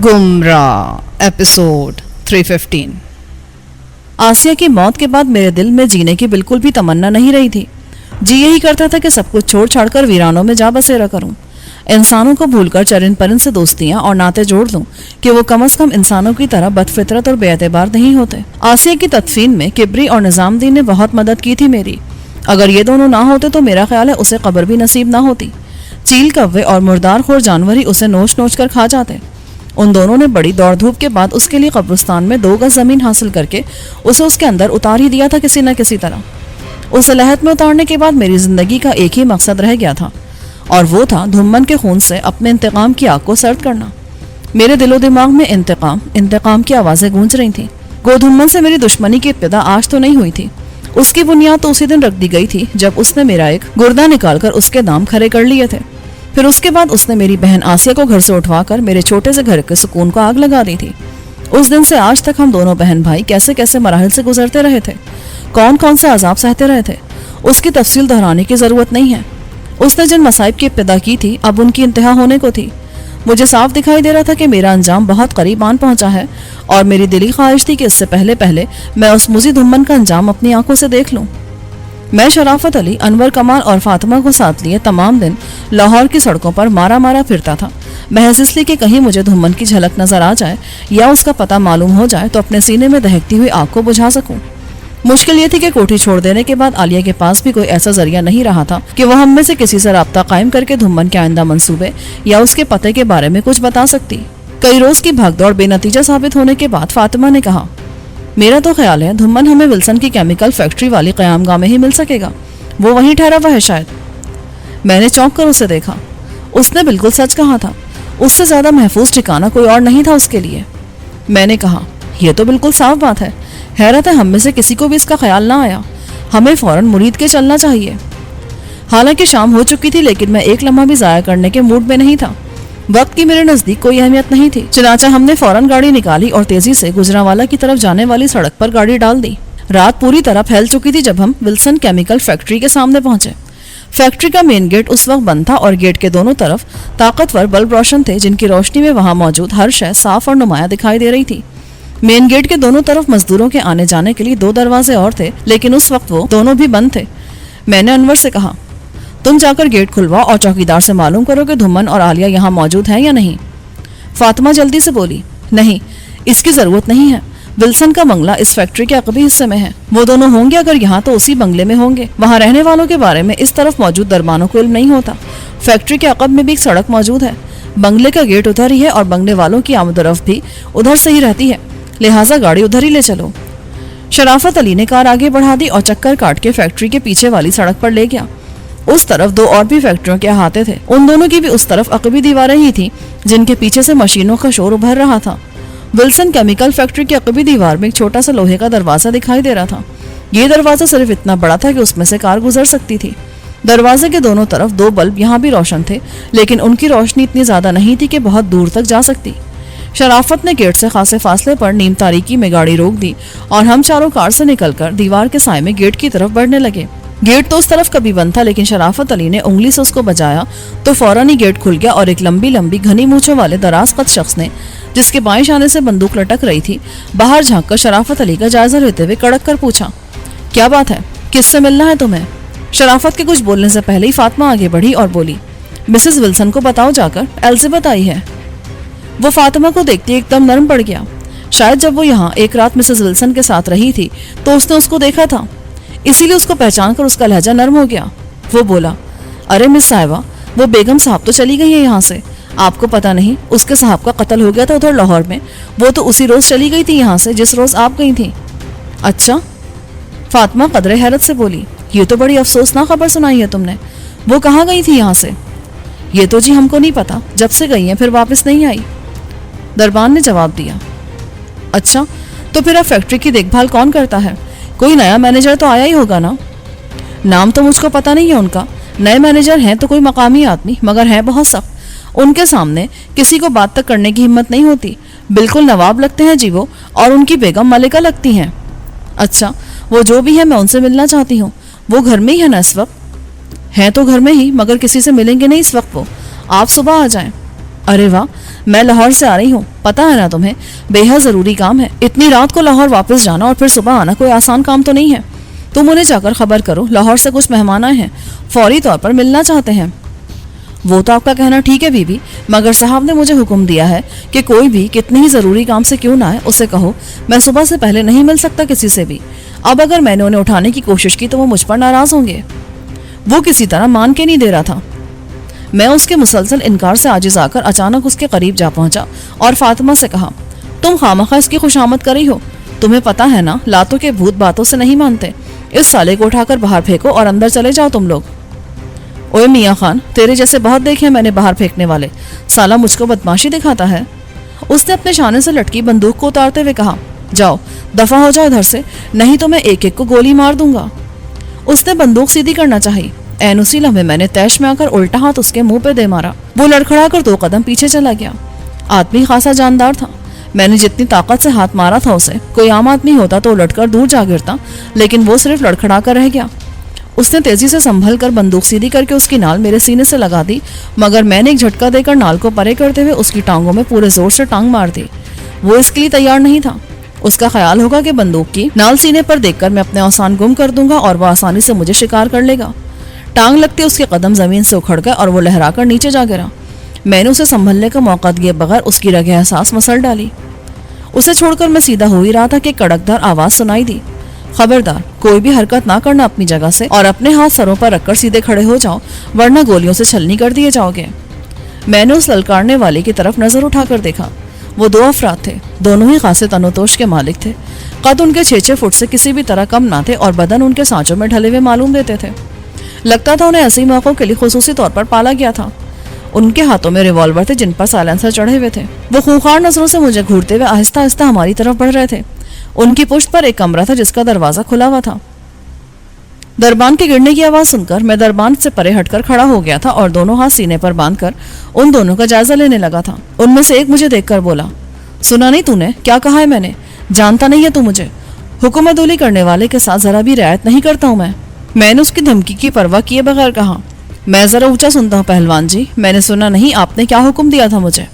गुमराह एपिसोड 315। आसिया की मौत के बाद मेरे दिल में जीने की बिल्कुल भी तमन्ना नहीं रही थी। जी यही करता था कि सब कुछ छोड़ छाड़ कर वीरानों में जा बसेरा करूं, इंसानों को भूलकर चरिन परिन से दोस्तियां और नाते जोड़ लूं कि वो कम से कम इंसानों की तरह बदफितरत और बेएतबार नहीं होते। आसिया की तदफीन में किबरी और निजामुद्दीन ने बहुत मदद की थी मेरी। अगर ये दोनों ना होते तो मेरा ख्याल है उसे कब्र भी नसीब ना होती। चील, कव्वे और मुर्दार खोर जानवर ही उसे नोच नोच कर खा जाते। उन दोनों ने बड़ी दौड़ धूप के बाद उसके लिए कब्रिस्तान में 2 गज जमीन हासिल करके उसे उसके अंदर उतार ही दिया था किसी न किसी तरह। उस लहद में उतारने के बाद मेरी जिंदगी का एक ही मकसद रह गया था, और वो था धुम्मन के खून से अपने इंतकाम की आग को सर्द करना। मेरे दिलो दिमाग में इंतकाम इंतकाम की आवाजें गूंज रही थी। गोधुम्मन से मेरी दुश्मनी की इब्तिदा आज तो नहीं हुई थी, उसकी बुनियाद तो उसी दिन रख दी गई थी जब उसने मेरा एक गुर्दा निकालकर उसके दाम खड़े कर लिए थे। फिर उसके बाद उसने मेरी बहन आसिया को घर से उठवाकर मेरे छोटे से घर के सुकून को आग लगा दी थी। उस दिन से आज तक हम दोनों बहन भाई कैसे कैसे मराहिल से गुजरते रहे थे, कौन कौन से अजाब सहते रहे थे, उसकी तफसील दोहराने की जरूरत नहीं है। उसने जिन मसाइब की इब्तिदा की थी अब उनकी इंतहा होने को थी। मुझे साफ दिखाई दे रहा था कि मेरा अंजाम बहुत करीब आन पहुंचा है, और मेरी दिली ख्वाहिश थी कि इससे पहले पहले मैं उस मुजी धुम्मन का अंजाम अपनी आंखों से देख लूं। मैं शराफत अली, अनवर कमाल और फातिमा को साथ लिए तमाम दिन लाहौर की सड़कों पर मारा मारा फिरता था, महज इसलिए कि कहीं मुझे धुम्मन की झलक नजर आ जाए या उसका पता मालूम हो जाए तो अपने सीने में दहकती हुई आग को बुझा सकूं। मुश्किल ये थी कि कोठी छोड़ देने के बाद आलिया के पास भी कोई ऐसा जरिया नहीं रहा था कि वह हम में से किसी से राब्ता कायम करके धुम्मन के आइंदा मंसूबे या उसके पते के बारे में कुछ बता सकती। कई रोज की भागदौड़ बेनतीजा साबित होने के बाद फातिमा ने कहा, मेरा तो ख्याल है धुम्मन हमें विल्सन की केमिकल फैक्ट्री वाली क़यामगाह में ही मिल सकेगा, वो वहीं ठहरा हुआ है शायद। मैंने चौंक कर उसे देखा। उसने बिल्कुल सच कहा था, उससे ज्यादा महफूज ठिकाना कोई और नहीं था उसके लिए। मैंने कहा, यह तो बिल्कुल साफ बात है। हैरत है हम में से किसी को भी इसका ख्याल ना आया। हमें फौरन मुरीद के चलना चाहिए। हालांकि शाम हो चुकी थी, लेकिन मैं एक लम्हा भी जाया करने के मूड में नहीं था। वक्त की मेरे नजदीक कोई अहमियत नहीं थी। चनाचा हमने फौरन गाड़ी निकाली और तेजी से गुजरांवाला की तरफ जाने वाली सड़क पर गाड़ी डाल दी। रात पूरी तरह फैल चुकी थी जब हम विल्सन केमिकल फैक्ट्री के सामने पहुंचे। फैक्ट्री का मेन गेट उस वक्त बंद था और गेट के दोनों तरफ ताकतवर बल्ब रोशन थे, जिनकी रोशनी में वहां मौजूद हर शय साफ और नुमाया दिखाई दे रही थी। मेन गेट के दोनों तरफ मजदूरों के आने जाने के लिए 2 दरवाजे और थे, लेकिन उस वक्त वो दोनों भी बंद थे। मैंने अनवर से कहा, तुम जाकर गेट खुलवाओ और चौकीदार से मालूम करो कि धुम्मन और आलिया यहाँ मौजूद है या नहीं। फातिमा जल्दी से बोली, नहीं, इसकी जरूरत नहीं है। विल्सन का बंगला इस फैक्ट्री के अकबी हिस्से में है। वो दोनों होंगे अगर यहाँ तो उसी बंगले में होंगे। वहाँ रहने वालों के बारे में इस तरफ मौजूद दरबानों को इल्म नहीं होता। फैक्ट्री के अकब में भी एक सड़क मौजूद है। बंगले का गेट उधर ही है और बंगले वालों की आमदरफ भी उधर से ही रहती है, लिहाजा गाड़ी उधर ही ले चलो। शराफत अली ने कार आगे बढ़ा दी और चक्कर काट के फैक्ट्री के पीछे वाली सड़क पर ले गया। उस तरफ 2 और भी फैक्ट्रियों के अहाते थे। उन दोनों की भी उस तरफ अकबी दीवारें ही थी, जिनके पीछे से मशीनों का शोर उभर रहा था। विल्सन केमिकल फैक्ट्री की अकबी दीवार में एक छोटा सा लोहे का दरवाजा दिखाई दे रहा था। ये दरवाजा सिर्फ इतना बड़ा था कि उसमें से कार गुजर सकती थी। दरवाजे के दोनों तरफ 2 बल्ब यहाँ भी रोशन थे, लेकिन उनकी रोशनी इतनी ज्यादा नहीं थी कि बहुत दूर तक जा सकती। शराफत ने गेट से खासे फासले पर नीम तारीकी में गाड़ी रोक दी और हम चारों कार से निकलकर दीवार के साए में गेट की तरफ बढ़ने लगे। गेट तो उस तरफ कभी बंद था, लेकिन शराफत अली ने उंगली से उसको बजाया तो फौरन ही गेट खुल गया और एक लंबी लंबी घनी मूंछों वाले दराज कद शख्स ने, जिसके बाएं शाने से बंदूक लटक रही थी, बाहर झांककर शराफत अली का जायजा लेते हुए कड़क कर पूछा, क्या बात है, किससे मिलना है तुम्हें? शराफत के कुछ बोलने से पहले ही फातिमा आगे बढ़ी और बोली, मिसेस विल्सन को बताओ जाकर, एलिजाबेथ आई है। वो फातिमा को देखते एकदम नरम पड़ गया। शायद जब वो यहाँ एक रात मिसेस विल्सन के साथ रही थी तो उसने उसको देखा था, इसीलिए उसको पहचान कर उसका लहजा नरम हो गया। वो बोला, अरे मिस साहिबा, वो बेगम साहब तो चली गई है यहाँ से। आपको पता नहीं, उसके साहब का कत्ल हो गया था उधर लाहौर में। वो तो उसी रोज चली गई थी यहाँ से जिस रोज आप गई थी। अच्छा? फातिमा कदरे हैरत से बोली, ये तो बड़ी अफसोसनाक खबर सुनाई है तुमने। वो कहाँ गई थी यहाँ से? ये तो जी हमको नहीं पता, जब से गई है फिर वापस नहीं आई। दरबान ने जवाब दिया, अच्छा, तो फिर अब फैक्ट्री की देखभाल कौन करता है? कोई नया मैनेजर तो आया ही होगा ना? नाम तो मुझको पता नहीं है उनका। नए मैनेजर हैं तो कोई मकामी आदमी, मगर हैं बहुत सख्त। उनके सामने किसी को बात तक करने की हिम्मत नहीं होती। बिल्कुल नवाब लगते हैं जी वो, और उनकी बेगम मलिका लगती हैं। अच्छा, वो जो भी है मैं उनसे मिलना चाहती हूँ। वो घर में ही है ना इस वक्त? हैं तो घर में ही, मगर किसी से मिलेंगे नहीं इस वक्त। वो आप सुबह आ जाएं। अरे वाह, میں لاہور سے آ رہی ہوں، پتہ ہے نا تمہیں، بے حد ضروری کام ہے۔ اتنی رات کو لاہور واپس جانا اور پھر صبح آنا کوئی آسان کام تو نہیں ہے۔ تم انہیں جا کر خبر کرو، لاہور سے کچھ مہمان آئے ہیں، فوری طور پر ملنا چاہتے ہیں۔ وہ تو آپ کا کہنا ٹھیک ہے بی بی، مگر صاحب نے مجھے حکم دیا ہے کہ کوئی بھی کتنی ہی ضروری کام سے کیوں نہ آئے اسے کہو میں صبح سے پہلے نہیں مل سکتا کسی سے بھی۔ اب اگر میں نے انہیں اٹھانے کی کوشش کی تو وہ مجھ پر ناراض ہوں گے۔ وہ کسی طرح مان کے نہیں دے رہا تھا۔ میں اس کے مسلسل انکار سے عاجز آ کر اچانک اس کے قریب جا پہنچا اور فاطمہ سے کہا، تم خامخواہ اس کی خوشامد کری ہو، تمہیں پتہ ہے نا لاتوں کے بھوت باتوں سے نہیں مانتے، اس سالے کو اٹھا کر باہر پھینکو اور اندر چلے جاؤ تم لوگ۔ اوے میاں خان، تیرے جیسے بہت دیکھے میں نے باہر پھینکنے والے، سالہ مجھ کو بدماشی دکھاتا ہے۔ اس نے اپنے شانے سے لٹکی بندوق کو اتارتے ہوئے کہا، جاؤ دفع ہو جاؤ ادھر سے، نہیں تو میں ایک ایک کو گولی مار دوں گا۔ اس نے بندوق سیدھی کرنا چاہی، این اسی لمحے میں نے تیش میں آ کر الٹا ہاتھ اس کے منہ پہ دے مارا۔ وہ لڑکھڑا کر 2 قدم پیچھے چلا گیا۔ آدمی خاصا جاندار تھا، میں نے جتنی طاقت سے ہاتھ مارا تھا اسے، کوئی عام آدمی ہوتا تو الٹ کر دور جا گرتا، لیکن وہ صرف لڑکھڑا کر رہ گیا۔ اس نے تیزی سے سنبھل کر بندوق سیدھی کر کے اس کی نال میرے سینے سے لگا دی، مگر میں نے ایک جھٹکا دے کر نال کو پرے کرتے ہوئے اس کی ٹانگوں میں پورے زور سے ٹانگ مار دی۔ وہ اس کے لیے تیار نہیں تھا۔ اس کا خیال ہوگا کہ بندوق کی نال سینے پر دیکھ کر میں اپنے اوسان گم کر دوں گا اور وہ آسانی سے مجھے شکار کر لے گا۔ ٹانگ لگتے اس کے قدم زمین سے اکھڑ گئے اور وہ لہرا کر نیچے جا گرا۔ میں نے اسے سنبھلنے کا موقع دیے بغیر اس کی رگیں احساس مسل ڈالی۔ اسے چھوڑ کر میں سیدھا ہو ہی رہا تھا کہ کڑکدار آواز سنائی دی، خبردار کوئی بھی حرکت نہ کرنا اپنی جگہ سے، اور اپنے ہاتھ سروں پر رکھ کر سیدھے کھڑے ہو جاؤ ورنہ گولیوں سے چھلنی کر دیے جاؤ گے۔ میں نے اس للکارنے والے کی طرف نظر اٹھا کر دیکھا۔ وہ 2 افراد تھے، دونوں ہی خاصے تنوتوش کے مالک تھے۔ قد ان کے 6-6 فٹ سے کسی بھی طرح کم نہ تھے اور بدن ان کے سانچوں میں ڈھلے ہوئے معلوم دیتے تھے۔ لگتا تھا انہیں ایسے موقعوں کے لیے خصوصی طور پر پالا گیا تھا۔ ان کے ہاتھوں میں ریوالور تھے جن پر سائلنسر چڑھے ہوئے تھے۔ وہ خونخوار نظروں سے مجھے گھورتے ہوئے آہستہ آہستہ ہماری طرف بڑھ رہے تھے۔ ان کی پشت پر ایک کمرہ تھا جس کا دروازہ کھلا ہوا تھا۔ دربان کے گرنے کی آواز سن کر میں دربان سے پرے ہٹ کر کھڑا ہو گیا تھا اور دونوں ہاتھ سینے پر باندھ کر ان دونوں کا جائزہ لینے لگا تھا۔ ان میں سے ایک مجھے دیکھ کر بولا، سنا نہیں تو نے کیا کہا ہے؟ میں نے جانتا نہیں ہے تو مجھے حکم عدولی کرنے والے کے ساتھ ذرا بھی رعایت نہیں کرتا ہوں میں نے اس کی دھمکی کی پرواہ کیے بغیر کہا، میں ذرا اونچا سنتا ہوں پہلوان جی، میں نے سنا نہیں آپ نے کیا حکم دیا تھا مجھے؟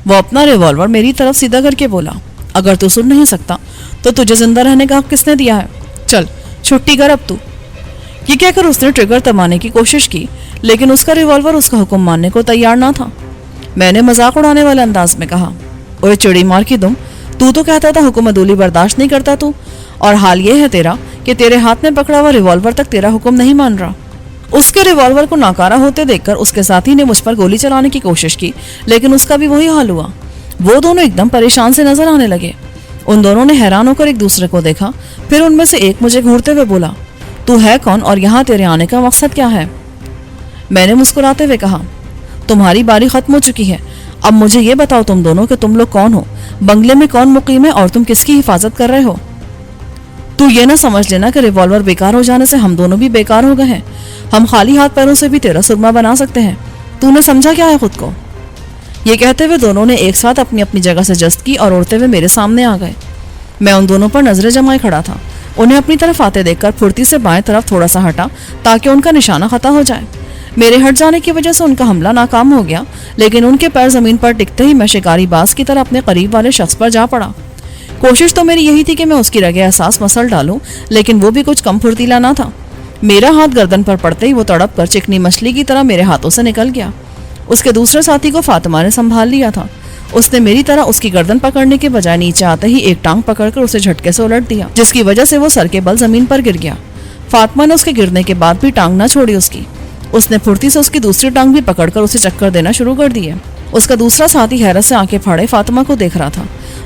وہ اپنا ریوالور میری طرف سیدھا کر کے بولا، اگر تو سن نہیں سکتا تو تجھے زندہ رہنے کا حق کس نے دیا ہے؟ چل چھٹی کر اب تو۔ یہ کہہ کر اس نے ٹریگر دبانے کی کوشش کی، لیکن اس کا ریوالور اس کا حکم ماننے کو تیار نہ تھا۔ میں نے مذاق اڑانے والے انداز میں کہا، اوے چڑی مار کی دم، تو کہتا تھا حکم عدولی برداشت نہیں کرتا تو، اور حال یہ ہے تیرا کہ تیرے ہاتھ میں پکڑا ہوا ریوالور تک تیرا حکم نہیں مان رہا۔ اس کے ریوالور کو ناکارہ ہوتے دیکھ کر اس کے ساتھی نے مجھ پر گولی چلانے کی کوشش کی، لیکن اس کا بھی وہی حال ہوا۔ وہ دونوں ایک دم پریشان سے نظر آنے لگے۔ ان دونوں نے حیران ہو کر ایک دوسرے کو دیکھا، پھر ان میں سے ایک مجھے گھورتے ہوئے بولا، تو ہے کون اور یہاں تیرے آنے کا مقصد کیا ہے؟ میں نے مسکراتے ہوئے کہا، تمہاری باری ختم ہو چکی ہے، اب مجھے یہ بتاؤ تم دونوں کہ تم لوگ کون ہو، بنگلے میں کون مقیم ہے اور تم کس کی حفاظت کر رہے ہو؟ تو یہ نہ سمجھ لینا کہ ریوالور بیکار ہو جانے سے ہم دونوں بھی بیکار ہو گئے ہیں، ہم خالی ہاتھ پیروں سے بھی تیرا سرما بنا سکتے ہیں، تو نے سمجھا کیا ہے خود کو؟ یہ کہتے ہوئے دونوں نے ایک ساتھ اپنی اپنی جگہ سے جست کی اور اڑتے ہوئے میرے سامنے آ گئے۔ میں ان دونوں پر نظریں جمائے کھڑا تھا، انہیں اپنی طرف آتے دیکھ کر پھرتی سے بائیں طرف تھوڑا سا ہٹا تاکہ ان کا نشانہ خطا ہو جائے۔ میرے ہٹ جانے کی وجہ سے ان کا حملہ ناکام ہو گیا، لیکن ان کے پیر زمین پر ٹکتے ہی میں شکاری باز کی طرح اپنے قریب والے شخص پر جا پڑا۔ کوشش تو میری یہی تھی کہ میں اس کی رگیں احساس مسل ڈالوں، لیکن وہ بھی کچھ کم پھرتیلا نہ تھا۔ میرا ہاتھ گردن پر پڑتے ہی وہ تڑپ کر چکنی مچھلی کی طرح میرے ہاتھوں سے نکل گیا۔ اس کے دوسرے ساتھی کو فاطمہ نے سنبھال لیا تھا۔ اس نے میری طرح اس کی گردن پکڑنے کے بجائے نیچے آتے ہی ایک ٹانگ پکڑ کر اسے جھٹکے سے الٹ دیا، جس کی وجہ سے وہ سر کے بل زمین پر گر گیا۔ فاطمہ نے اس کے گرنے کے بعد بھی ٹانگ نہ چھوڑی اس نے پھرتی سے اس کی دوسری ٹانگ بھی پکڑ کر اسے چکر دینا شروع کر دیے۔ اس کا دوسرا ساتھی حیرت سے آنکھیں پھاڑے فاطمہ کو دیکھ رہا تھا،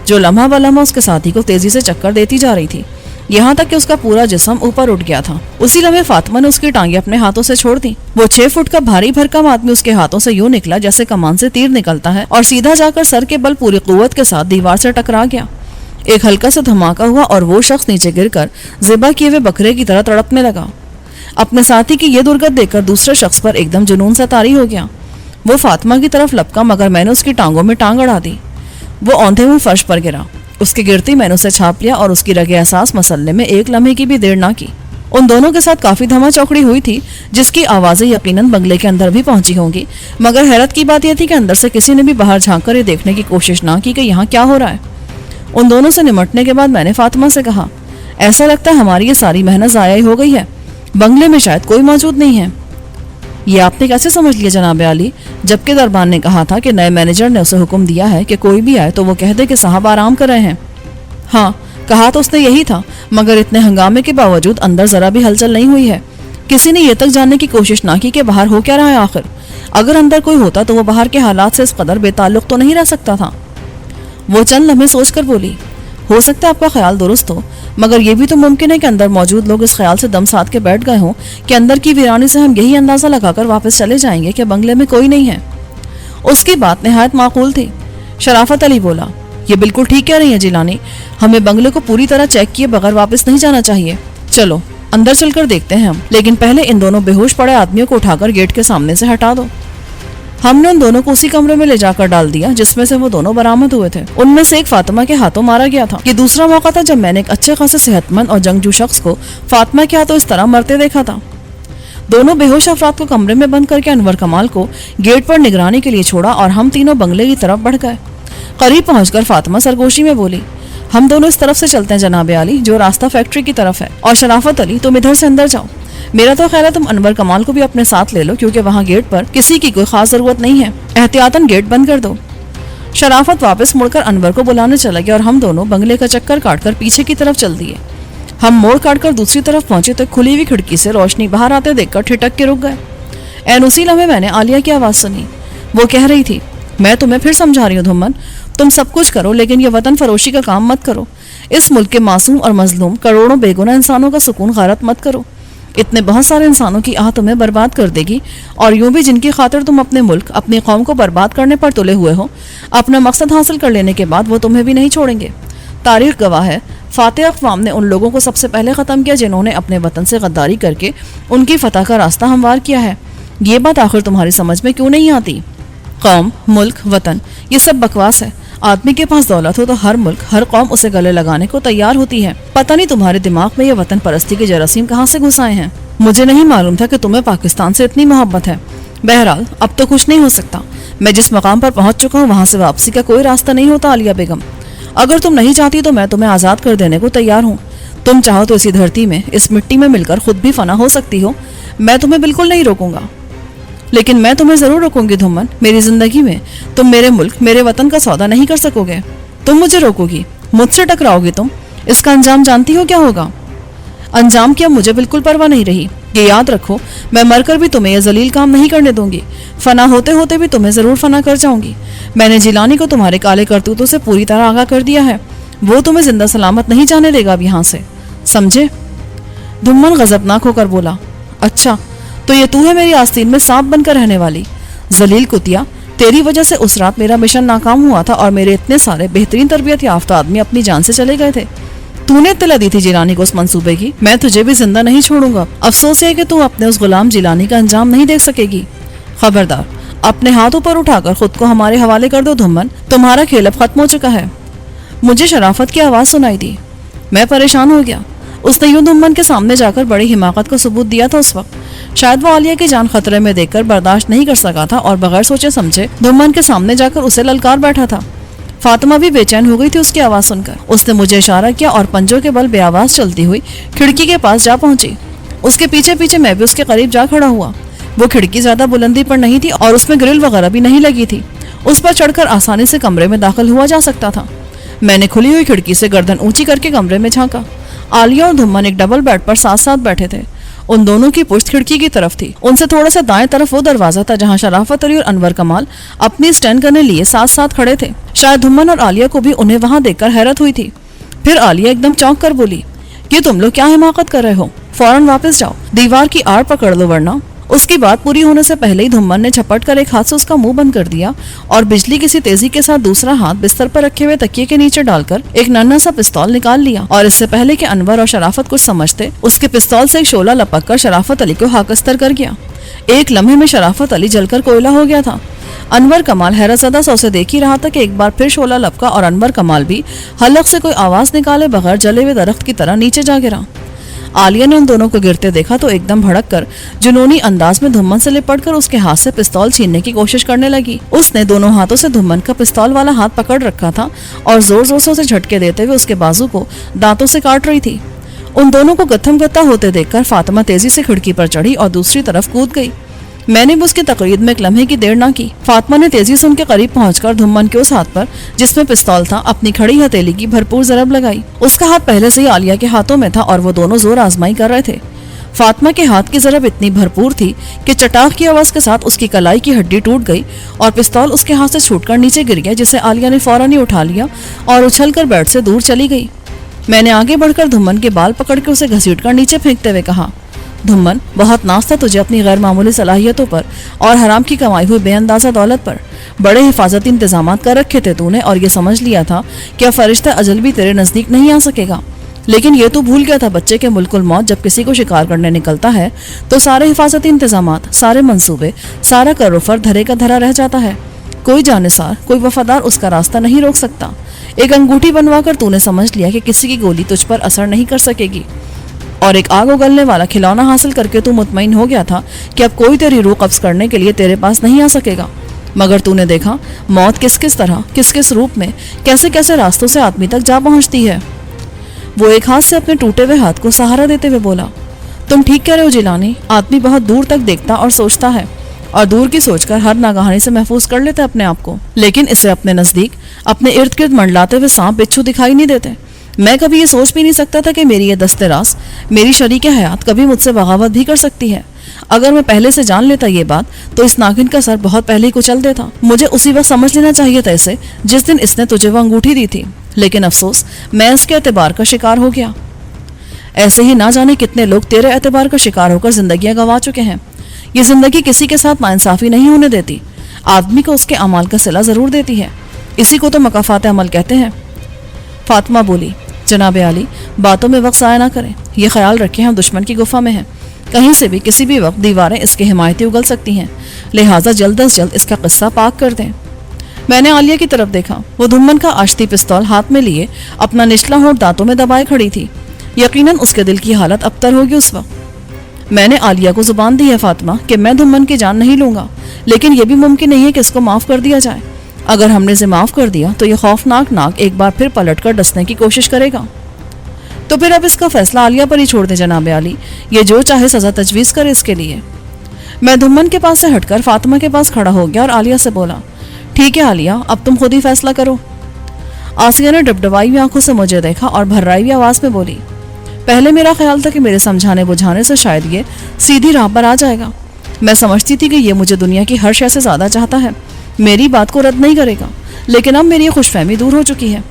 جو لمحہ بلمحہ اس کے ساتھی کو تیزی سے چکر دیتی جا رہی تھی، یہاں تک کہ اس کا پورا جسم اوپر اٹھ گیا تھا۔ اسی لمحے فاطمہ نے اس کی ٹانگیں اپنے ہاتھوں سے چھوڑ دی۔ وہ 6 فٹ کا بھاری بھرکم آدمی اس کے ہاتھوں سے یوں نکلا جیسے کمان سے تیر نکلتا ہے، اور سیدھا جا کر سر کے بل پوری قوت کے ساتھ دیوار سے ٹکرا گیا۔ ایک ہلکا سا دھماکہ ہوا اور وہ شخص نیچے گر کر ذبح کیے ہوئے بکرے کی طرح تڑپنے لگا۔ اپنے ساتھی کی یہ درگت دیکھ کر دوسرے شخص پر ایک دم جنون سا طاری ہو گیا۔ وہ فاطمہ کی طرف لپکا، مگر میں نے اس کی ٹانگوں میں ٹانگ اڑا دی۔ وہ اوندھے منہ فرش پر گرا۔ اس کے گرتے میں نے اسے چھاپ لیا اور اس کی رگیں احساس مسلنے میں ایک لمحے کی بھی دیر نہ کی۔ उन दोनों के साथ काफी धमा चौकड़ी हुई थी, जिसकी आवाजें यकीनन बंगले के अंदर भी पहुंची होंगी, मगर हैरत की बात यह थी कि अंदर से किसी ने भी बाहर झांक कर ये देखने की कोशिश ना की कि यहाँ क्या हो रहा है। उन दोनों से निमटने के बाद मैंने फातिमा से कहा, ऐसा लगता है हमारी ये सारी मेहनत जाया ही हो गई है, बंगले में शायद कोई मौजूद नहीं है। ये आपने कैसे समझ लिया जनाब आली, जबकि दरबान ने कहा था कि नए मैनेजर ने उसे हुक्म दिया है कि कोई भी आए तो वो कह दे कि साहब आराम कर रहे हैं। हाँ, कहा तो उसने यही था, मगर इतने हंगामे के बावजूद अंदर जरा भी हलचल नहीं हुई है। किसी ने ये तक जानने की कोशिश ना की कि बाहर हो क्या रहा है आखिर। अगर अंदर कोई होता तो वो बाहर के हालात से इस कदर बेताल्लुक तो नहीं रह सकता था। वो चंद लम्हे सोचकर बोली, हो सकता है आपका ख्याल दुरुस्त हो, मगर यह भी तो मुमकिन है कि अंदर मौजूद लोग इस ख्याल से दम साध के बैठ गए हों कि अंदर की वीरानी से हम यही अंदाजा लगाकर वापस चले जाएंगे कि बंगले में कोई नहीं है। उसकी बात निहायत माकूल थी। शराफत अली बोला, ये बिल्कुल ठीक कह रही है जिलानी, हमें बंगले को पूरी तरह चेक किए बगैर वापस नहीं जाना चाहिए। चलो अंदर चलकर देखते हैं हम, लेकिन पहले इन दोनों बेहोश पड़े आदमियों को उठाकर गेट के सामने से हटा दो। हमने उन दोनों को उसी कमरे में ले जाकर डाल दिया जिसमें से वो दोनों बरामद हुए थे। उनमें से एक फातिमा के हाथों मारा गया था। ये दूसरा मौका था जब मैंने एक अच्छे खासे सेहतमंद और जंगजू शख्स को फातिमा के हाथों इस तरह मरते देखा था। दोनों बेहोश अफराद को कमरे में बंद करके अनवर कमाल को गेट पर निगरानी के लिए छोड़ा और हम तीनों बंगले की तरफ बढ़ गए। करीब पहुंचकर फातिमा सरगोशी में बोली, हम दोनों इस तरफ से चलते हैं जनाब आली, जो रास्ता फैक्ट्री की तरफ है, और शराफत अली तुम इधर से अंदर जाओ। मेरा तो ख्याल है तुम अनवर कमाल को भी अपने साथ ले लो, क्योंकि वहाँ गेट पर किसी की कोई खास जरूरत नहीं है। एहतियातन गेट बंद कर दो। शराफत वापस मुड़कर अनवर को बुलाने चला गया और हम दोनों बंगले का चक्कर काटकर पीछे की तरफ चल दिए। हम मोड़ काटकर दूसरी तरफ पहुंचे तो खुली हुई खिड़की से रोशनी बाहर आते देखकर ठिठक के रुक गए। एन उसी लम्हे मैंने आलिया की आवाज सुनी। वो कह रही थी, मैं तुम्हें फिर समझा रही हूँ धुम्मन, तुम सब कुछ करो लेकिन ये वतन फरोशी का काम मत करो। इस मुल्क के मासूम और मजलूम करोड़ों बेगुनाह इंसानों का सुकून गारत मत करो। इतने बहुत सारे इंसानों की आह तुम्हें बर्बाद कर देगी, और यूं भी जिनकी खातिर तुम अपने मुल्क अपनी कौम को बर्बाद करने पर तुले हुए हो, अपना मकसद हासिल कर लेने के बाद वो तुम्हें भी नहीं छोड़ेंगे। तारीख गवाह है, फातेह अक़वाम ने उन लोगों को सबसे पहले ख़त्म किया जिन्होंने अपने वतन से गद्दारी करके उनकी फतह का रास्ता हमवार किया है। ये बात आखिर तुम्हारी समझ में क्यों नहीं आती? कौम, मुल्क, वतन, ये सब बकवास है। आदमी के पास दौलत हो तो हर मुल्क, हर कौम उसे गले लगाने को तैयार होती है। पता नहीं तुम्हारे दिमाग में ये वतन परस्ती के जरासीम कहाँ से घुस आए हैं। मुझे नहीं मालूम था कि तुम्हें पाकिस्तान से इतनी मोहब्बत है। बहरहाल अब तो कुछ नहीं हो सकता। मैं जिस मकाम पर पहुंच चुका हूँ वहां से वापसी का कोई रास्ता नहीं होता। आलिया बेगम, अगर तुम नहीं चाहती तो मैं तुम्हें आज़ाद कर देने को तैयार हूँ। तुम चाहो तो इसी धरती में, इस मिट्टी में मिलकर खुद भी फना हो सकती हो। मैं तुम्हें बिल्कुल नहीं रोकूंगा, लेकिन मैं तुम्हें जरूर रोकूंगी धुम्मन। मेरी जिंदगी में तुम मेरे मुल्क, मेरे वतन का सौदा नहीं कर सकोगे। तुम मुझे रोकोगी, मुझसे टकराओगी तुम। इसका अंजाम जानती हो क्या होगा? अंजाम की अब मुझे बिल्कुल परवाह नहीं रही। ये याद रखो, मैं मरकर भी तुम्हें यह जलील काम नहीं करने दूंगी। फना होते होते भी तुम्हें जरूर फना कर जाऊंगी। मैंने जिलानी को तुम्हारे काले करतूतों से पूरी तरह आगाह कर दिया है। वो तुम्हें जिंदा सलामत नहीं जाने देगा अब यहाँ से, समझे? धुम्मन गजबनाक होकर बोला, अच्छा तो ये तू है मेरी आस्तीन में सांप बनकर रहने वाली? जलील कुतिया, तेरी वजह से उस रात मेरा मिशन नाकाम हुआ था और मेरे इतने सारे बेहतरीन तरबियत याफ्ता आदमी अपनी जान से चले गए थे। तूने इत्तला दी थी जिलानी को उस मंसूबे की। मैं तुझे भी जिंदा नहीं छोड़ूंगा। अफसोस है कि तू अपने उस गुलाम जिलानी का अंजाम नहीं देख सकेगी। खबरदार, अपने हाथों पर उठाकर खुद को हमारे हवाले कर दो धुम्मन। तुम्हारा खेल अब खत्म हो चुका है। मुझे शराफत की आवाज सुनाई दी। मैं परेशान हो गया। उसने यूं धुम्मन के सामने जाकर बड़ी हिमाकत का सबूत दिया था उस वक्त। शायद वो आलिया की जान खतरे में देखकर बर्दाश्त नहीं कर सका था और बगैर सोचे समझे धुम्मन के सामने जाकर उसे ललकार बैठा था। फातिमा भी बेचैन हो गई थी उसकी आवाज सुनकर। उसने मुझे इशारा किया और पंजों के बल बेआवाज चलती हुई खिड़की के पास जा पहुंची। उसके पीछे पीछे मैं भी उसके करीब जा खड़ा हुआ। वो खिड़की ज्यादा बुलंदी पर नहीं थी और उसमें ग्रिल वगैरह भी नहीं लगी थी। उस पर चढ़कर आसानी से कमरे में दाखिल हुआ जा सकता था। मैंने खुली हुई खिड़की से गर्दन ऊंची करके कमरे में झांका। आलिया और धुम्मन एक डबल बेड पर साथ साथ बैठे थे। उन दोनों की पुश्त खिड़की की तरफ थी। उनसे थोड़ा सा दाएं तरफ वो दरवाजा था जहां शराफत अली और अनवर कमाल अपनी स्टैंड करने लिए साथ साथ खड़े थे। शायद धुम्मन और आलिया को भी उन्हें वहां देखकर हैरत हुई थी। फिर आलिया एकदम चौंक कर बोली, ये तुम लोग क्या हिमाकत कर रहे हो? फौरन वापस जाओ, दीवार की आड़ पकड़ लो वरना। उसकी बात पूरी होने से पहले ही धुम्मन ने झपट कर एक हाथ से उसका मुंह बंद कर दिया और बिजली किसी तेजी के साथ दूसरा हाथ बिस्तर पर रखे हुए तकिए के नीचे डालकर एक नन्हा सा पिस्तौल निकाल लिया और इससे पहले कि अनवर और शराफत कुछ समझते, उसके पिस्तौल से एक शोला लपक कर शराफत अली को हाकस्तर कर गया। एक लम्हे में शराफत अली जलकर कोयला हो गया था। अनवर कमाल हैरतज़दा सा उसे देख ही रहा था कि एक बार फिर शोला लपका और अनवर कमाल भी हलक से कोई आवाज निकाले बगैर जले हुए दरख्त की तरह नीचे जा गिरा। आलिया ने उन दोनों को गिरते देखा तो एकदम भड़क कर जुनूनी अंदाज में धुम्मन से लिपट कर उसके हाथ से पिस्तौल छीनने की कोशिश करने लगी। उसने दोनों हाथों से धुम्मन का पिस्तौल वाला हाथ पकड़ रखा था और जोर जोर से उसे झटके देते हुए उसके बाजू को दांतों से काट रही थी। उन दोनों को गत्थम गत्ता होते देखकर फातिमा तेजी से खिड़की पर चढ़ी और दूसरी तरफ कूद गई। मैंने भी उसकी तकरीद में एक लम्हे की देर ना की। फातिमा ने तेजी से उनके करीब पहुंचकर धुम्मन के उस हाथ पर जिसमें पिस्तौल था अपनी खड़ी हथेली की भरपूर जरब लगाई। उसका हाथ पहले से ही आलिया के हाथों में था और वो दोनों जोर आजमाई कर रहे थे। फातिमा के हाथ की जरब इतनी भरपूर थी कि चटाख की आवाज के साथ उसकी कलाई की हड्डी टूट गई और पिस्तौल उसके हाथ से छूटकर नीचे गिर गया, जिसे आलिया ने फौरन ही उठा लिया और उछलकर बेड से दूर चली गई। मैंने आगे बढ़कर धुम्मन के बाल पकड़ के उसे घसीटकर नीचे फेंकते हुए कहा, धुम्मन, बहुत नाज था तुझे अपनी गैर मामूली सलाहियतों पर और हराम की कमाई हुई बेअंदाजा दौलत पर। बड़े हिफाजती इंतजाम कर रखे थे तूने और ये समझ लिया था कि अब फरिश्ता अजल भी तेरे नजदीक नहीं आ सकेगा। लेकिन ये तू भूल गया था बच्चे के मुल्कुल मौत जब किसी को शिकार करने निकलता है तो सारे हिफाजती इंतजामात, सारे मंसूबे, सारा करोफर धरे का धरा रह जाता है। कोई जानिसार, कोई वफादार उसका रास्ता नहीं रोक सकता। एक अंगूठी बनवाकर तूने समझ लिया कि किसी की गोली तुझ पर असर नहीं कर सकेगी और एक आग उगलने वाला खिलौना हासिल करके तू मुतमईन हो गया था कि अब कोई तेरी रूह कब्ज करने के लिए तेरे पास नहीं आ सकेगा। मगर तूने देखा मौत किस किस तरह, किस किस रूप में, कैसे कैसे रास्तों से आदमी तक जा पहुंचती है। वो एक हाथ से अपने टूटे हुए हाथ को सहारा देते हुए बोला, तुम ठीक कह रहे हो जिलानी, आदमी बहुत दूर तक देखता और सोचता है और दूर की सोचकर हर नागहानी से महफूज कर लेते अपने आप को, लेकिन इसे अपने नजदीक, अपने इर्द गिर्द मंडलाते हुए सांप बिच्छू दिखाई नहीं देते। मैं कभी ये सोच भी नहीं सकता था कि मेरी ये दस्तेरास, मेरी शरीक हयात कभी मुझसे बगावत भी कर सकती है। अगर मैं पहले से जान लेता ये बात तो इस नागिन का सर बहुत पहले ही कुचल देता। मुझे उसी वक्त समझ लेना चाहिए था इसे जिस दिन इसने तुझे वो अंगूठी दी थी, लेकिन अफसोस मैं इसके एतबार का शिकार हो गया। ऐसे ही ना जाने कितने लोग तेरे एतबार का शिकार होकर जिंदगियां गंवा चुके हैं। ये जिंदगी किसी के साथ नाइंसाफी नहीं होने देती, आदमी को उसके अमाल का सिला जरूर देती है। इसी को तो मकाफात अमल कहते हैं। फातिमा बोली, जनाब आली, बातों में वक्त ज़ाया ना करें। ये ख्याल रखें हम दुश्मन की गुफा में हैं, कहीं से भी किसी भी वक्त दीवारें इसके हिमायती उगल सकती हैं, लिहाजा जल्द अज जल्द इसका किस्सा पाक कर दें। मैंने आलिया की तरफ देखा। वो धुम्मन का आश्ती पिस्तौल हाथ में लिए अपना निचला होंठ दांतों में दबाए खड़ी थी। यकीनन उसके दिल की हालत अबतर होगी उस वक्त। मैंने आलिया को जुबान दी है फातिमा कि मैं धुम्मन की जान नहीं लूंगा, लेकिन यह भी मुमकिन नहीं है कि इसको माफ कर दिया जाए। अगर हमने इसे माफ कर दिया तो ये खौफनाक नाग एक बार फिर पलटकर डसने की कोशिश करेगा। तो फिर अब इसका फैसला आलिया पर ही छोड़ दे जनाब आली, ये जो चाहे सजा तजवीज करे इसके लिए। मैं धुम्मन के पास से हटकर फातिमा के पास खड़ा हो गया और आलिया से बोला, ठीक है आलिया, अब तुम खुद ही फैसला करो। आसिया ने डबडबाई हुई आंखों से मुझे देखा और भर्राई हुई आवाज में बोली, पहले मेरा ख्याल था कि मेरे समझाने बुझाने से शायद ये सीधी राह पर आ जाएगा। मैं समझती थी कि ये मुझे दुनिया की हर शय से ज्यादा चाहता है, मेरी बात को रद्द नहीं करेगा। लेकिन अब मेरी खुशफहमी दूर हो चुकी है।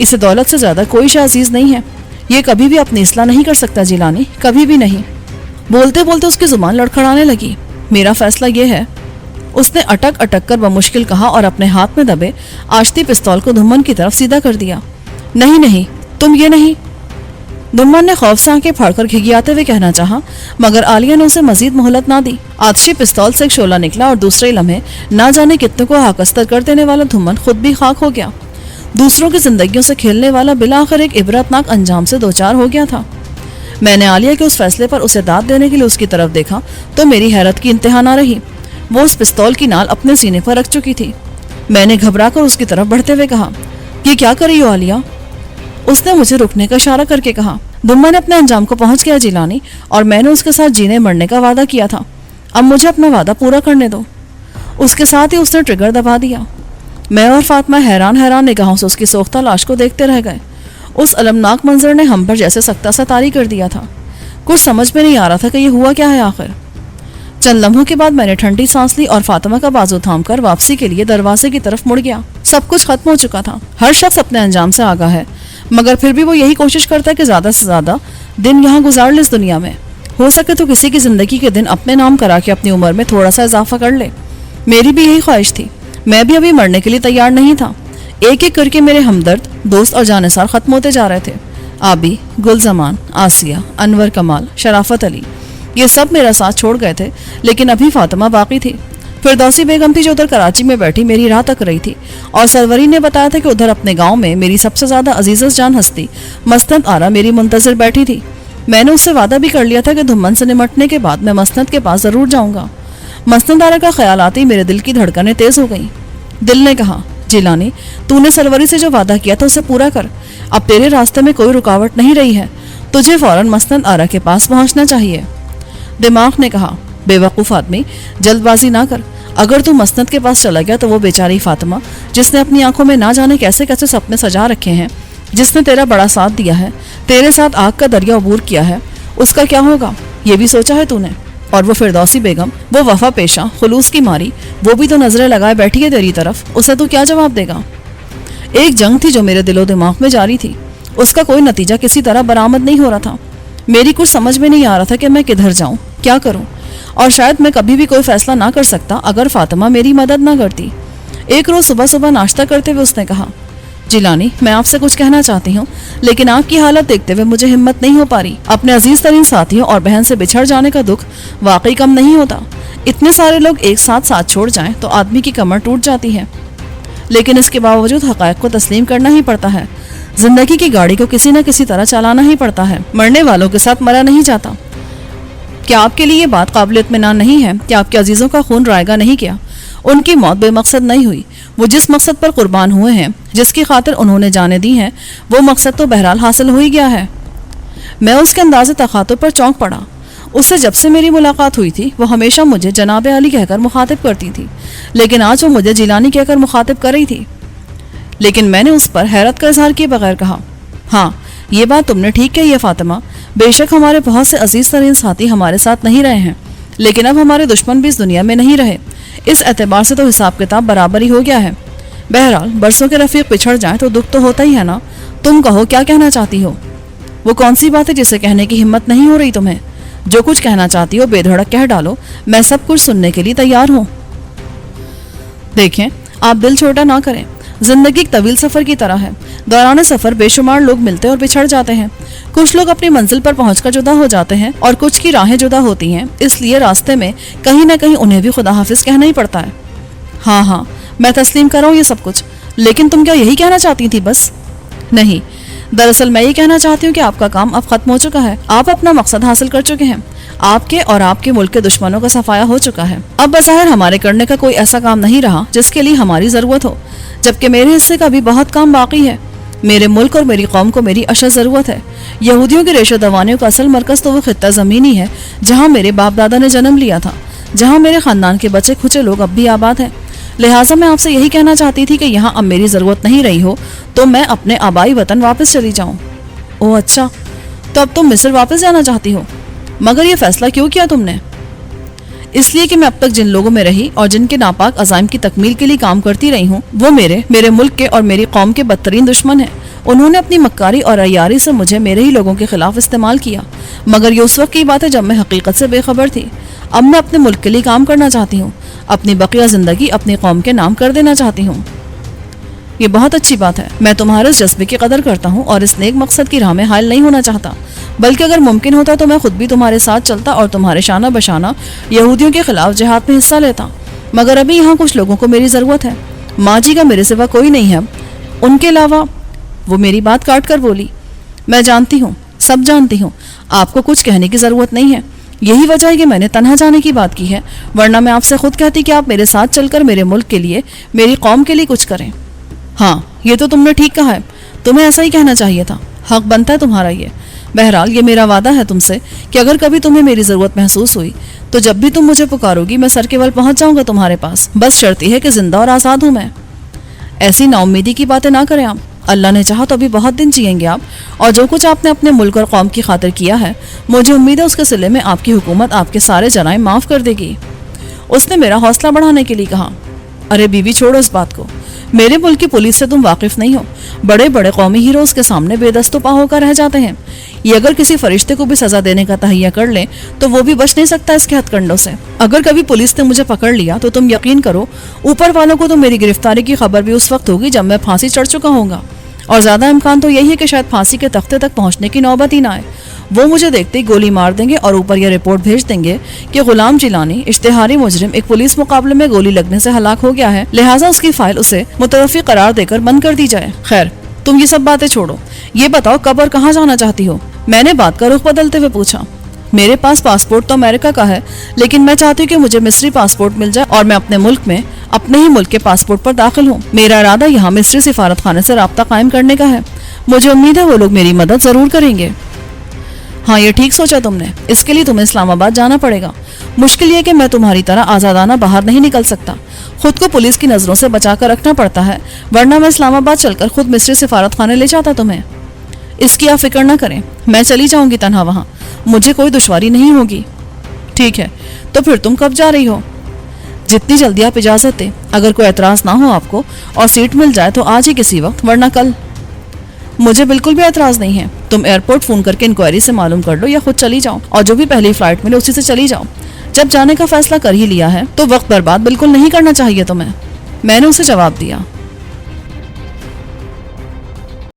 इसे दौलत से ज्यादा कोई शय अजीज नहीं है। ये कभी भी अपनी इस्लाह नहीं कर सकता जिलानी, कभी भी नहीं। बोलते बोलते उसकी जुबान लड़खड़ाने लगी। मेरा फैसला ये है, उसने अटक अटक कर बमुश्किल कहा और अपने हाथ में दबे आश्ती पिस्तौल को धुम्मन की तरफ सीधा कर दिया। नहीं नहीं, तुम ये नहीं। धुम्मन ने खौफ से आंखें फाड़कर घिघियाते हुए कहना चाहा, मगर आलिया ने उसे मजीद मोहलत ना दी। आतिशी पिस्तौल से एक शोला निकला और दूसरे लम्हे ना जाने कितने को हाकस्तर कर देने वाला धुम्मन खुद भी खाक हो गया। दूसरों की जिंदगियों से खेलने वाला बिला आखिर एक इबरतनाक अंजाम से दो चार हो गया था। मैंने आलिया के उस फैसले पर उसे दाद देने के लिए उसकी तरफ देखा तो मेरी हैरत की इंतहा ना रही। वो उस पिस्तौल की नाल अपने सीने पर रख चुकी थी। मैंने घबरा कर उसकी तरफ बढ़ते हुए कहा, ये क्या कर रही हो आलिया? उसने मुझे रुकने का इशारा करके कहा, धुम्मन अपने अंजाम को पहुंच गया जिलानी, और मैंने उसके साथ जीने मरने का वादा किया था। अब मुझे अपना वादा पूरा करने दो। उसके साथ ही उसने ट्रिगर दबा दिया। मैं और फातिमा हैरान हैरान निगाहों से उसकी सोख्ता लाश को देखते रह गए। उस अलमनाक मंजर ने हम पर जैसे सख्ता सा तारी कर दिया था। कुछ समझ में नहीं आ रहा था कि ये हुआ क्या है आखिर। चंद लम्हों के बाद मैंने ठंडी सांस ली और फातिमा का बाजू थामकर वापसी के लिए दरवाजे की तरफ मुड़ गया। सब कुछ खत्म हो चुका था। हर शख्स अपने अंजाम से आगाह है, मगर फिर भी वो यही कोशिश करता है कि ज्यादा से ज्यादा दिन यहाँ गुजार ले इस दुनिया में। हो सके तो किसी की जिंदगी के दिन अपने नाम करा के अपनी उम्र में थोड़ा सा इजाफा कर ले। मेरी भी यही ख्वाहिश थी। मैं भी अभी मरने के लिए तैयार नहीं था। एक एक करके मेरे हमदर्द, दोस्त और जानेसार खत्म होते जा रहे थे। आबी, गुलजमान, आसिया, अनवर कमाल, शराफत अली, ये सब मेरा साथ छोड़ गए थे, लेकिन अभी फातिमा बाकी थी। फिरदौसी बेगम थी जो उधर कराची में बैठी मेरी राह तक रही थी, और सरवरी ने बताया था कि उधर अपने गांव में मेरी सबसे ज्यादा अजीज़ जान हस्ती मस्तंद आरा मेरी मुंतजर बैठी थी। میں نے اس سے وعدہ بھی کر لیا تھا کہ دھمن سے نمٹنے کے بعد میں مسند کے پاس ضرور جاؤں گا۔ مسند آرا کا خیال آتے ہی میرے دل کی دھڑکنیں تیز ہو گئیں۔ دل نے کہا، جیلانی، تو نے سروری سے جو وعدہ کیا تھا اسے پورا کر، اب تیرے راستے میں کوئی رکاوٹ نہیں رہی ہے، تجھے فوراً مسند آرا کے پاس پہنچنا چاہیے۔ دماغ نے کہا، بے وقوف آدمی، جلد بازی نہ کر، اگر تو مسند کے پاس چلا گیا تو وہ بیچاری فاطمہ جس نے اپنی آنکھوں میں نہ جانے کیسے کیسے سپنے سجا رکھے ہیں، جس نے تیرا بڑا ساتھ دیا ہے، تیرے ساتھ آگ کا دریا عبور کیا ہے، اس کا کیا ہوگا یہ بھی سوچا ہے تو نے؟ اور وہ فردوسی بیگم، وہ وفا پیشہ، خلوص کی ماری، وہ بھی تو نظریں لگائے بیٹھی ہے تیری طرف، اسے تو کیا جواب دے گا؟ ایک جنگ تھی جو میرے دل و دماغ میں جاری تھی، اس کا کوئی نتیجہ کسی طرح برآمد نہیں ہو رہا تھا۔ میری کچھ سمجھ میں نہیں آ رہا تھا کہ میں کدھر جاؤں، کیا کروں، اور شاید میں کبھی بھی کوئی فیصلہ نہ کر سکتا اگر فاطمہ میری مدد نہ کرتی۔ ایک روز صبح صبح ناشتہ کرتے ہوئے اس نے کہا، جیلانی، میں آپ سے کچھ کہنا چاہتی ہوں، لیکن آپ کی حالت دیکھتے ہوئے مجھے ہمت نہیں ہو پا رہی۔ اپنے عزیز ترین ساتھیوں اور بہن سے بچھڑ جانے کا دکھ واقعی کم نہیں ہوتا۔ اتنے سارے لوگ ایک ساتھ چھوڑ جائیں تو آدمی کی کمر ٹوٹ جاتی ہے، لیکن اس کے باوجود حقائق کو تسلیم کرنا ہی پڑتا ہے۔ زندگی کی گاڑی کو کسی نہ کسی طرح چلانا ہی پڑتا ہے، مرنے والوں کے ساتھ مرا نہیں جاتا۔ کیا آپ کے لیے یہ بات قابل اطمینان نہیں ہے کہ آپ کے عزیزوں کا خون رائگاں نہیں کیا؟ ان کی موت بے مقصد نہیں ہوئی، وہ جس مقصد پر قربان ہوئے ہیں، جس کی خاطر انہوں نے جانیں دی ہیں، وہ مقصد تو بہرحال حاصل ہو ہی گیا ہے۔ میں اس کے انداز تخاطب پر چونک پڑا۔ اس سے جب سے میری ملاقات ہوئی تھی وہ ہمیشہ مجھے جناب علی کہہ کر مخاطب کرتی تھی، لیکن آج وہ مجھے جیلانی کہہ کر مخاطب کر رہی تھی۔ لیکن میں نے اس پر حیرت کا اظہار کیے بغیر کہا، ہاں، یہ بات تم نے ٹھیک کہی ہے فاطمہ، بے شک ہمارے بہت سے عزیز ترین ساتھی ہمارے ساتھ نہیں رہے ہیں، لیکن اب ہمارے دشمن بھی اس دنیا میں نہیں رہے، اس اعتبار سے تو حساب کتاب برابر ہی ہو گیا ہے۔ بہرحال برسوں کے رفیق پچھڑ جائیں تو دکھ تو ہوتا ہی ہے نا۔ تم کہو کیا کہنا چاہتی ہو؟ وہ کون سی بات ہے جسے کہنے کی ہمت نہیں ہو رہی تمہیں؟ جو کچھ کہنا چاہتی ہو بے دھڑک کہہ ڈالو، میں سب کچھ سننے کے لیے تیار ہوں۔ دیکھیں، آپ دل چھوٹا نہ کریں، زندگی ایک طویل سفر کی طرح ہے، دوران سفر بے شمار لوگ ملتے اور بچھڑ جاتے ہیں، کچھ لوگ اپنی منزل پر پہنچ کر جدا ہو جاتے ہیں اور کچھ کی راہیں جدا ہوتی ہیں، اس لیے راستے میں کہیں نہ کہیں انہیں بھی خدا حافظ کہنا ہی پڑتا ہے۔ ہاں، میں تسلیم کر رہا ہوں یہ سب کچھ، لیکن تم کیا یہی کہنا چاہتی تھی بس؟ نہیں، دراصل میں یہ کہنا چاہتی ہوں کہ آپ کا کام اب ختم ہو چکا ہے، آپ اپنا مقصد حاصل کر چکے ہیں، آپ کے اور آپ کے ملک کے دشمنوں کا صفایا ہو چکا ہے۔ اب بظاہر ہمارے کرنے کا کوئی ایسا کام نہیں رہا جس کے لیے ہماری ضرورت ہو، جبکہ میرے حصے کا بھی بہت کام باقی ہے۔ میرے ملک اور میری قوم کو میری اشد ضرورت ہے۔ یہودیوں کی ریشہ دوانیوں کا اصل مرکز تو وہ خطہ زمینی ہے جہاں میرے باپ دادا نے جنم لیا تھا، جہاں میرے خاندان کے بچے کھچے لوگ اب بھی آباد ہیں۔ لہٰذا میں آپ سے یہی کہنا چاہتی تھی کہ یہاں اب میری ضرورت نہیں رہی ہو تو میں اپنے آبائی وطن واپس چلی جاؤں۔ اوہ اچھا، تو اب تم مصر واپس جانا چاہتی ہو؟ مگر یہ فیصلہ کیوں کیا تم نے؟ اس لیے کہ میں اب تک جن لوگوں میں رہی اور جن کے ناپاک عزائم کی تکمیل کے لیے کام کرتی رہی ہوں، وہ میرے ملک کے اور میری قوم کے بدترین دشمن ہیں۔ انہوں نے اپنی مکاری اور عیاری سے مجھے میرے ہی لوگوں کے خلاف استعمال کیا، مگر یہ اس وقت کی بات ہے جب میں حقیقت سے بے خبر تھی۔ اب میں اپنے ملک کے لیے کام کرنا چاہتی ہوں، اپنی بقیہ زندگی اپنی قوم کے نام کر دینا چاہتی ہوں۔ یہ بہت اچھی بات ہے، میں تمہارے اس جذبے کی قدر کرتا ہوں اور اس نیک مقصد کی راہ میں حائل نہیں ہونا چاہتا، بلکہ اگر ممکن ہوتا تو میں خود بھی تمہارے ساتھ چلتا اور تمہارے شانہ بشانہ یہودیوں کے خلاف جہاد میں حصہ لیتا، مگر ابھی یہاں کچھ لوگوں کو میری ضرورت ہے۔ ماں جی کا میرے سوا کوئی نہیں ہے ان کے علاوہ۔ وہ میری بات کاٹ کر بولی، میں جانتی ہوں، سب جانتی ہوں، آپ کو کچھ کہنے کی ضرورت نہیں ہے، یہی وجہ ہے کہ میں نے تنہا جانے کی بات کی ہے، ورنہ میں آپ سے خود کہتی کہ آپ میرے ساتھ چل کر میرے ملک کے لیے، میری قوم کے لیے کچھ کریں۔ ہاں، یہ تو تم نے ٹھیک کہا ہے، تمہیں ایسا ہی کہنا چاہیے تھا، حق بنتا ہے تمہارا یہ۔ بہرحال یہ میرا وعدہ ہے تم سے کہ اگر کبھی تمہیں میری ضرورت محسوس ہوئی تو جب بھی تم مجھے پکارو گی میں سر کے بل پہنچ جاؤں گا تمہارے پاس، بس شرط یہ ہے کہ زندہ اور آزاد ہوں میں۔ ایسی نا امیدی کی باتیں نہ کریں آپ، اللہ نے چاہا تو ابھی بہت دن جئیں گے آپ، اور جو کچھ آپ نے اپنے ملک اور قوم کی خاطر کیا ہے مجھے امید ہے اس کے صلے میں آپ کی حکومت آپ کے سارے جرائم معاف کر دے گی۔ اس نے میرا حوصلہ بڑھانے کے لیے کہا، ارے بیوی چھوڑو اس بات کو، میرے ملک کی پولیس سے تم واقف نہیں ہو، بڑے بڑے قومی ہیروز کے سامنے بے دست و پا ہو کر رہ جاتے ہیں، یہ اگر کسی فرشتے کو بھی سزا دینے کا تہیہ کر لیں تو وہ بھی بچ نہیں سکتا اس کے ہتھ کنڈوں سے۔ اگر کبھی پولیس نے مجھے پکڑ لیا تو تم یقین کرو اوپر والوں کو تو میری گرفتاری کی خبر بھی اس وقت ہوگی جب میں پھانسی چڑھ چکا ہوں گا، اور زیادہ امکان تو یہی ہے کہ شاید پھانسی کے تختے تک پہنچنے کی نوبت ہی نہ آئے، وہ مجھے دیکھتے ہی گولی مار دیں گے اور اوپر یہ رپورٹ بھیج دیں گے کہ غلام جیلانی اشتہاری مجرم ایک پولیس مقابلے میں گولی لگنے سے ہلاک ہو گیا ہے، لہٰذا اس کی فائل اسے متوفی قرار دے کر بند کر دی جائے۔ خیر، تم یہ سب باتیں چھوڑو، یہ بتاؤ کب اور کہاں جانا چاہتی ہو؟ میں نے بات کا رخ بدلتے ہوئے پوچھا۔ میرے پاس پاسپورٹ تو امریکہ کا ہے، لیکن میں چاہتی ہوں کہ مجھے مصری پاسپورٹ مل جائے اور میں اپنے ملک میں اپنے ہی ملک کے پاسپورٹ پر داخل ہوں۔ میرا ارادہ یہاں مصری سفارت خانے سے رابطہ قائم کرنے کا ہے۔ مجھے امید ہے وہ لوگ میری مدد ضرور کریں گے۔ ہاں، یہ ٹھیک سوچا تم نے۔ اس کے لیے تمہیں اسلام آباد جانا پڑے گا۔ مشکل یہ کہ میں تمہاری طرح آزادانہ باہر نہیں نکل سکتا۔ خود کو پولیس کی نظروں سے بچا کر رکھنا پڑتا ہے، ورنہ میں اسلام آباد چل کر خود مصری سفارت خانے لے جاتا تمہیں۔ اس کی آپ فکر نہ کریں، میں چلی جاؤں گی تنہا وہاں، مجھے کوئی دشواری نہیں ہوگی۔ ٹھیک ہے، تو پھر تم کب جا رہی ہو؟ جتنی جلدی آپ اجازت دیں، اگر کوئی اعتراض نہ ہو آپ کو اور سیٹ مل جائے تو آج ہی کسی وقت، ورنہ کل۔ مجھے بالکل بھی اعتراض نہیں ہے، تم ایئرپورٹ فون کر کے انکوائری سے معلوم کر لو یا خود چلی جاؤ، اور جو بھی پہلی فلائٹ ملے اسی سے چلی جاؤ۔ جب جانے کا فیصلہ کر ہی لیا ہے تو وقت برباد بالکل نہیں کرنا چاہیے تمہیں، میں نے اسے جواب دیا۔